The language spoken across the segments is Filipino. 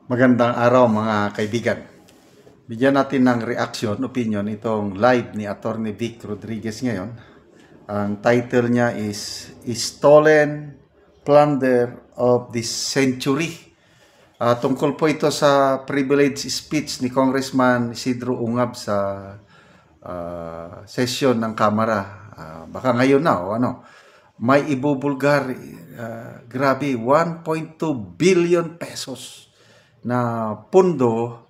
Magandang araw mga kaibigan. Bigyan natin ng reaction, opinion itong live ni Attorney Vic Rodriguez ngayon. Ang title niya is Stolen Plunder of the Century. Tungkol po ito sa privilege speech ni Congressman Isidro Ungab sa session ng Kamara. Baka ngayon na o ano. May ibubulgar, grabe, 1.2 billion pesos na pundo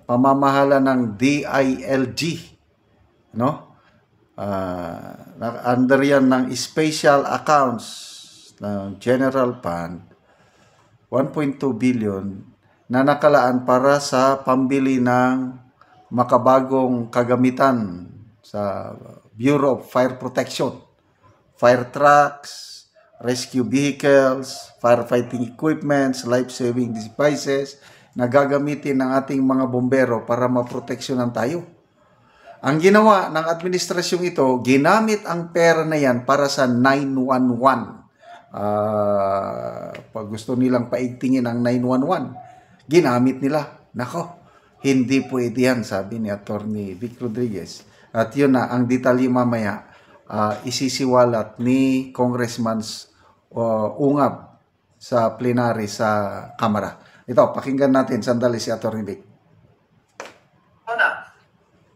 pamamahala ng DILG, no? Under yan ng special accounts ng General Fund, 1.2 billion na nakalaan para sa pambili ng makabagong kagamitan sa Bureau of Fire Protection, fire trucks, rescue vehicles, firefighting equipments, life-saving devices na gagamitin ng ating mga bombero para maproteksyonan tayo. Ang ginawa ng administrasyong ito, ginamit ang pera na yan para sa 911. Pag gusto nilang paigtingin ang 911, ginamit nila. Nako, hindi pwede yan, sabi ni Attorney Vic Rodriguez. At yun na, ang detalye mamaya, isisiwalat ni Congressman Ungab sa plenary sa Kamara. Ito, pakinggan natin sandali si Attorney Vic.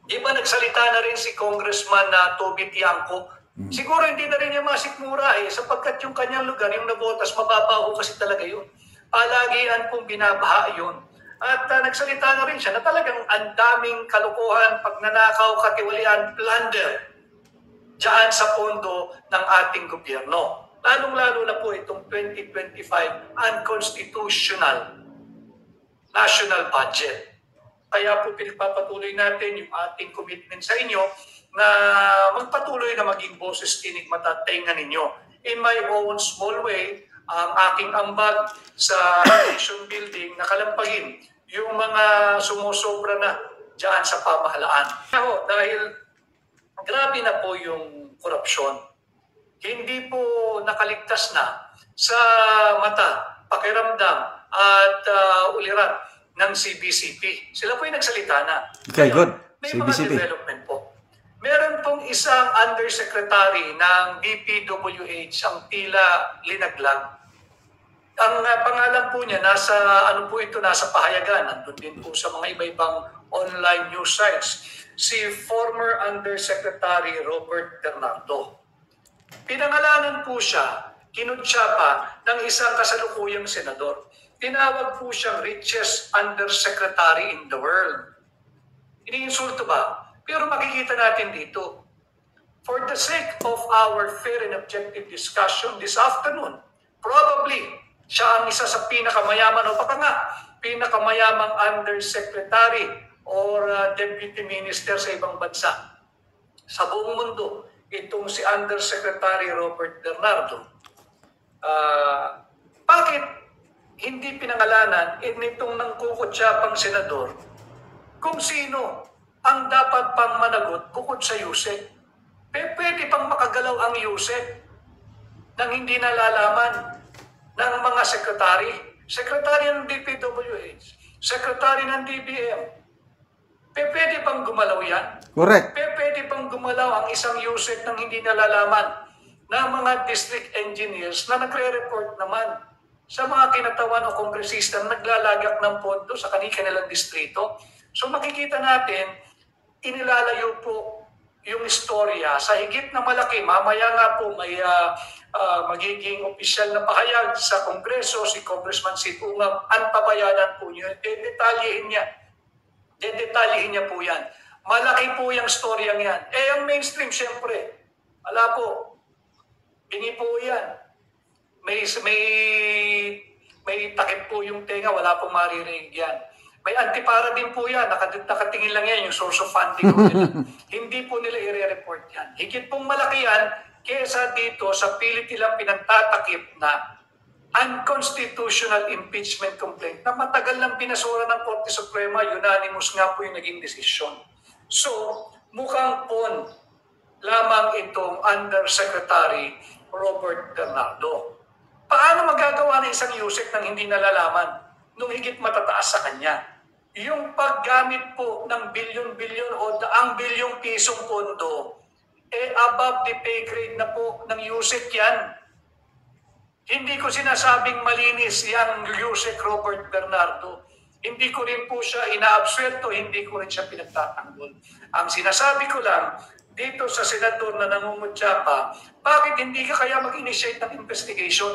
Di ba nagsalita na rin si Congressman Toby Tiangco? Siguro hindi na rin niya masikmura sapagkat yung kanyang lugar, yung nabotas, mababaho kasi talaga yun. Palagian pong binabaha yun. At nagsalita na rin siya na talagang ang daming kalukuhan, pagnanakaw, katiwalian, plunder dyan sa pondo ng ating gobyerno. Lalong-lalo na po itong 2025 unconstitutional national budget. Kaya po pinagpapatuloy natin yung ating commitment sa inyo na magpatuloy na maging boses, tinig, mata, tenga ninyo. In my own small way, ang aking ambag sa nation building na kalampagin yung mga sumusobra na dyan sa pamahalaan. Dahil grabe na po yung korupsyon. Hindi po nakaligtas na sa mata, pakiramdam at ulirat ng CBCP. Sila po yung nagsalita na. Okay, good. May CBCP. mga development po. Meron pong isang undersecretary ng DPWH ang tila linaglag. Ang pangalan po niya, nasa pahayagan. Nandun din po sa mga iba-ibang online news sites. Si former Undersecretary Robert Bernardo. Pinangalanan po siya, kinutsa pa ng isang kasalukuyang senador. Tinawag po siyang richest undersecretary in the world. Iniinsulto ba? Pero makikita natin dito. For the sake of our fair and objective discussion this afternoon, probably siya ang isa sa pinakamayaman o baka nga pinakamayamang undersecretary or deputy minister sa ibang bansa. Sa buong mundo, itong si Undersecretary Robert Bernardo. Bakit hindi pinangalanan nitong nangkukutsapang senador kung sino ang dapat pang managot bukod sa Yusek? Pwede pang makagalaw ang Yusek nang hindi nalalaman ng mga sekretary. Sekretary ng DPWH, sekretary ng DBM. Pwede pang gumalaw yan? Correct. Pwede pang gumalaw ang isang Yusek nang hindi nalalaman ng mga district engineers na nagre-report naman sa mga kinatawan o kongresista na naglalagak ng pondo sa kanilang distrito. So makikita natin, inilalayo po yung istorya sa higit na malaki. Mamaya nga po may magiging opisyal na pahayag sa Kongreso, si Congressman Ungab, antabayanan po niyo. Dedetalyehin niya po yan. Malaki po yung storyang yan. Ang mainstream, syempre, wala po. Bingi po yan. May takip po yung tenga, wala pong maririnig yan. May antipara din po yan, nakatingin lang yan, yung source of funding po nila. Hindi po nila i-report yan. Higit pong malaki yan, kesa dito sa pilit nilang pinagtatakip na unconstitutional impeachment complaint na matagal lang pinasura ng Korte Suprema, unanimous nga po yung naging desisyon. So, mukhang pon lamang itong Undersecretary Robert Bernardo. Paano magagawa ng isang Yusek nang hindi nalalaman nung higit matataas sa kanya. Yung paggamit po ng bilyon-bilyon o daang bilyong pisong pondo, above the pay grade na po ng USEC yan. Hindi ko sinasabing malinis yang Yusek Robert Bernardo. Hindi ko rin po siya inaabsuelto, hindi ko rin siya pinagtatanggol. Ang sinasabi ko lang, dito sa senador na nangungutya pa, bakit hindi ka kaya mag-initiate ng investigation?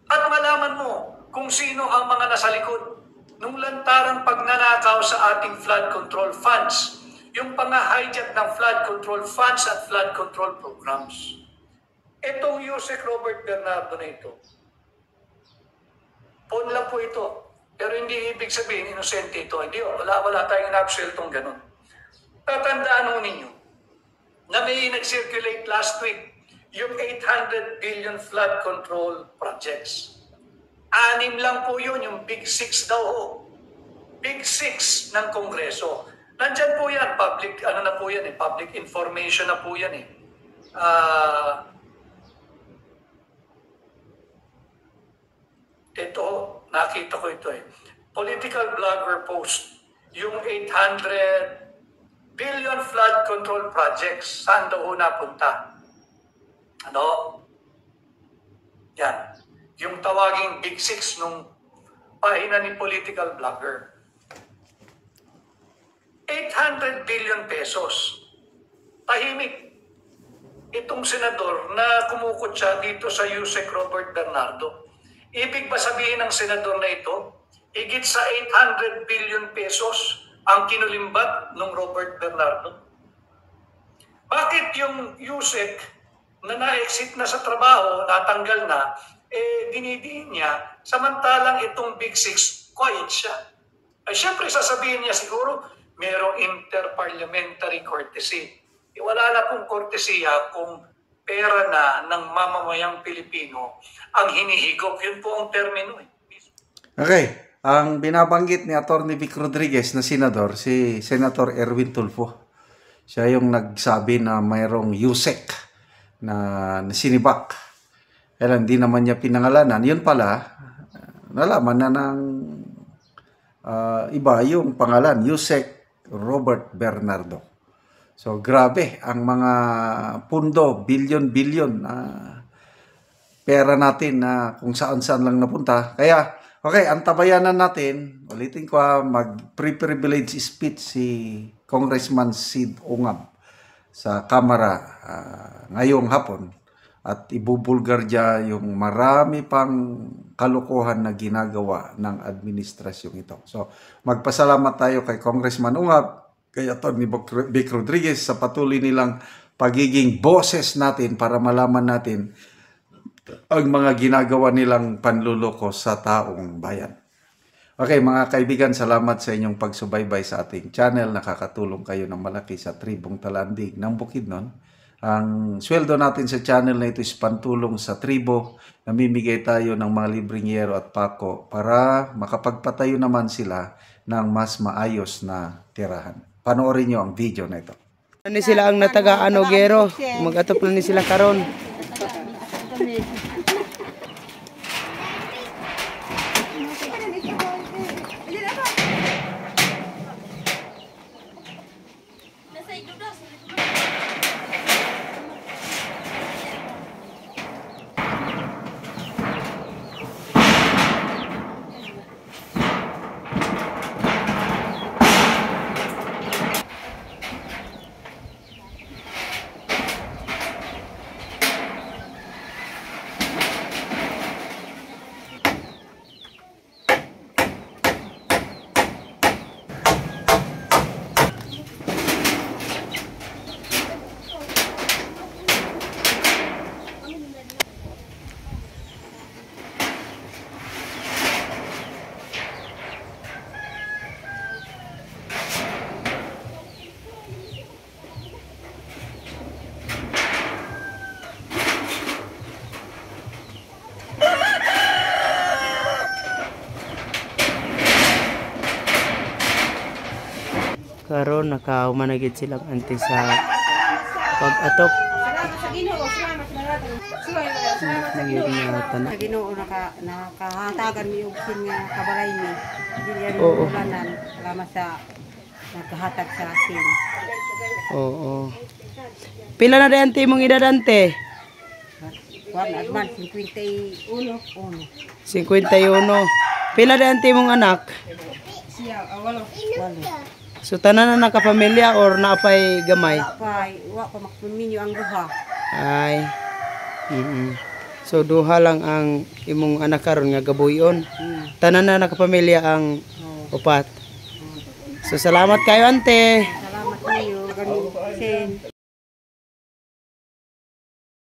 At malaman mo kung sino ang mga nasa likod nung lantarang pagnanakaw sa ating flood control funds, yung pang-hijack ng flood control funds at flood control programs. Itong Yusek Robert Bernardo na ito, pon lang po ito. Pero hindi ibig sabihin, inosente ito. Hindi, wala tayong in-absueltong ganun. Tatandaan ho ninyo na may nag-circulate last week yung 800 billion flood control projects. 6 lang po yun, yung Big 6 daw ho. Big 6 ng Kongreso. Nandyan po yan, public, na po yan public information na po yan Ito, nakita ko ito Political blogger post, yung 800 billion flood control projects, saan daw napunta? Yan. Yung tawaging Big 6 nung pahina ni political blogger. 800 billion pesos. Tahimik. Itong senador na kumukutsa dito sa Yusek Robert Bernardo. Ibig ba sabihin ng senador na ito, higit sa 800 billion pesos ang kinulimbat ng Robert Bernardo? Bakit yung Yusek na na-exit na sa trabaho, natanggal na, dinidiin niya, samantalang itong Big 6, quiet siya? Ay syempre sasabihin niya siguro, merong interparliamentary courtesy. Wala na pong kortesiya kung pera na ng mamamayang Pilipino ang hinihigop. Yun po ang termino. Okay. Ang binabanggit ni Atty. Vic Rodriguez na senador, si Senator Erwin Tulfo. Siya yung nagsabi na mayroong USEC na sinibak. Kaya hindi naman niya pinangalanan. Yun pala, nalaman na ng iba yung pangalan, Yusek Robert Bernardo. So grabe ang mga pundo, bilyon-bilyon na pera natin na kung saan-saan lang napunta. Kaya, okay, ang tabayanan natin, ulitin ko mag-privilege speech si Congressman Sid Ongab sa Kamara ngayong hapon at ibubulgar niya yung marami pang kalokohan na ginagawa ng administrasyon ito. So, magpasalamat tayo kay Congressman Ongab, kay Atty. Vic Rodriguez sa patuloy nilang pagiging boses natin para malaman natin ang mga ginagawa nilang panluloko sa taong bayan. Okay mga kaibigan, salamat sa inyong pagsubaybay sa ating channel. Nakakatulong kayo ng malaki sa tribong Talandig ng Bukidnon. Ang sweldo natin sa channel na ito is pantulong sa tribo. Namimigay tayo ng mga libreng yero at pako para makapagpatayo naman sila ng mas maayos na tirahan. Panoorin nyo ang video na ito. Ni sila ang nataga gero. Mag-atop na ni sila karon. Karon nakahumanagid silang anti sa pag-atop. Salamat sa Ginoo, salamat. Nagyod nga tanan. Sa Ginoo nakahatagan mi og sin nga kabalay mi. Dili yan Oo. ulanan. Salamat sa nagkahatag sa akin. Oo. Pila na rin ante mong edad ante? Juan Adman 51. 51. Pila rin ante mong anak? Siya walo. So tanan na nakapamilya or naapay gamay? Wa pa makpaminyo ang duha. Ay. So duha lang ang imong anak karon nga gabuyon. Tanan na nakapamilya ang upat. So salamat kayo ante. Salamat niyo ganin.